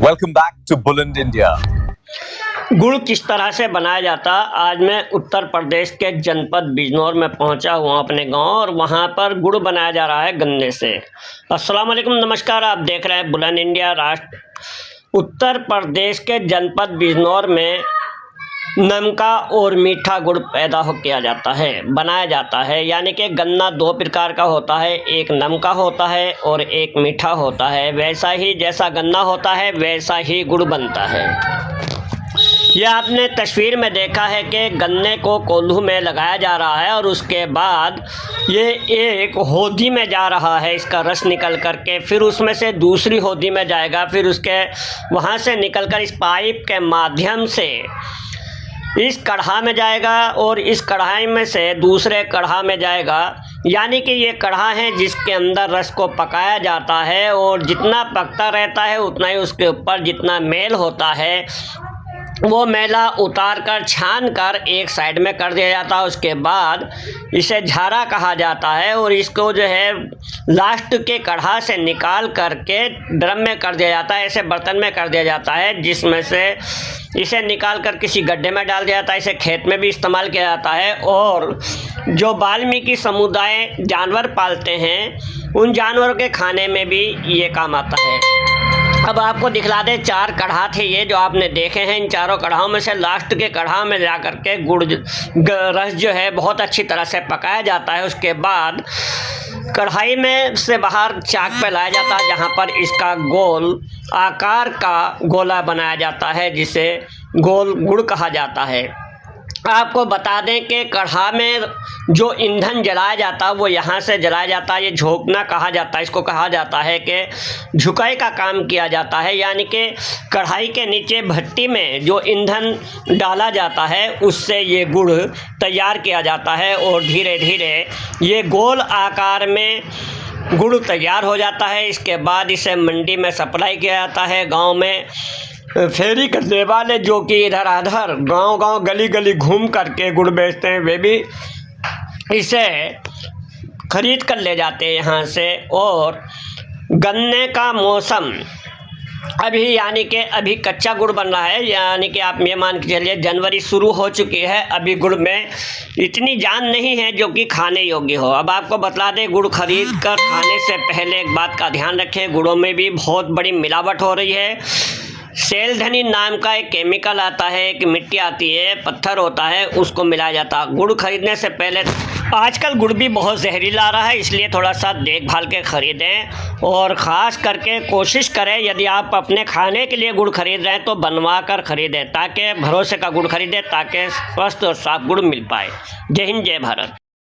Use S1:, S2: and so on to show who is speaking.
S1: Welcome back to Bullind India.
S2: गुड़ किस तरह से बनाया जाता। आज मैं उत्तर प्रदेश के जनपद बिजनौर में पहुंचा हुआ अपने गांव, और वहां पर गुड़ बनाया जा रहा है गन्ने से। अस्सलाम वालेकुम, नमस्कार। आप देख रहे हैं बुलंद इंडिया। राष्ट्र उत्तर प्रदेश के जनपद बिजनौर में नमका और मीठा गुड़ पैदा किया जाता है, बनाया जाता है। यानी कि गन्ना दो प्रकार का होता है, एक नमका होता है और एक मीठा होता है। वैसा ही जैसा गन्ना होता है वैसा ही गुड़ बनता है। यह आपने तस्वीर में देखा है कि गन्ने को कोल्हू में लगाया जा रहा है और उसके बाद ये एक होदी में जा रहा है, इसका रस निकल करके फिर उसमें से दूसरी होदी में जाएगा, फिर उसके वहाँ से निकलकर इस पाइप के माध्यम से इस कढ़ा में जाएगा और इस कढ़ाई में से दूसरे कढ़ा में जाएगा। यानी कि ये कढ़ा है जिसके अंदर रस को पकाया जाता है, और जितना पकता रहता है उतना ही उसके ऊपर जितना मेल होता है वो मेला उतार कर छान कर एक साइड में कर दिया जाता है। उसके बाद इसे झारा कहा जाता है, और इसको जो है लास्ट के कढ़ा से निकाल करके ड्रम में कर दिया जाता है, ऐसे बर्तन में कर दिया जाता है, जिसमें से इसे निकाल कर किसी गड्ढे में डाल दिया जाता है। इसे खेत में भी इस्तेमाल किया जाता है, और जो वाल्मीकि समुदाय जानवर पालते हैं उन जानवरों के खाने में भी ये काम आता है। अब आपको दिखला दे, 4 कढ़ा थे ये जो आपने देखे हैं। इन चारों कढ़ाओं में से लास्ट के कढ़ा में जा कर के गुड़ रस जो है बहुत अच्छी तरह से पकाया जाता है। उसके बाद कढ़ाई में से बाहर चाक पे लाया जाता है, जहाँ पर इसका गोल आकार का गोला बनाया जाता है, जिसे गोल गुड़ कहा जाता है। आपको बता दें कि कढ़ा में जो ईंधन जलाया जाता है वो यहाँ से जलाया जाता है। ये झोंकना कहा जाता है, इसको कहा जाता है कि झुकाई का काम किया जाता है। यानी कि कढ़ाई के नीचे भट्टी में जो ईंधन डाला जाता है उससे ये गुड़ तैयार किया जाता है, और धीरे धीरे ये गोल आकार में गुड़ तैयार हो जाता है। इसके बाद इसे मंडी में सप्लाई किया जाता है। गाँव में फेरी करने वाले जो कि इधर उधर गांव-गांव गली-गली घूम करके गुड़ बेचते हैं, वे भी इसे खरीद कर ले जाते हैं यहाँ से। और गन्ने का मौसम अभी, यानी कि अभी कच्चा गुड़ बन रहा है। यानी कि आप ये मान के चलिए जनवरी शुरू हो चुकी है, अभी गुड़ में इतनी जान नहीं है जो कि खाने योग्य हो। अब आपको बतला दें, गुड़ खरीद कर खाने से पहले एक बात का ध्यान रखें, गुड़ों में भी बहुत बड़ी मिलावट हो रही है। सेलधनी नाम का एक केमिकल आता है, एक मिट्टी आती है, पत्थर होता है, उसको मिलाया जाता है गुड़ खरीदने से पहले। आजकल गुड़ भी बहुत जहरीला आ रहा है, इसलिए थोड़ा सा देखभाल के ख़रीदें, और ख़ास करके कोशिश करें यदि आप अपने खाने के लिए गुड़ खरीद रहे हैं तो बनवा कर ख़रीदें, ताकि भरोसे का गुड़ खरीदें, ताकि स्वस्थ और साफ गुड़ मिल पाए। जय हिंद, जय भारत।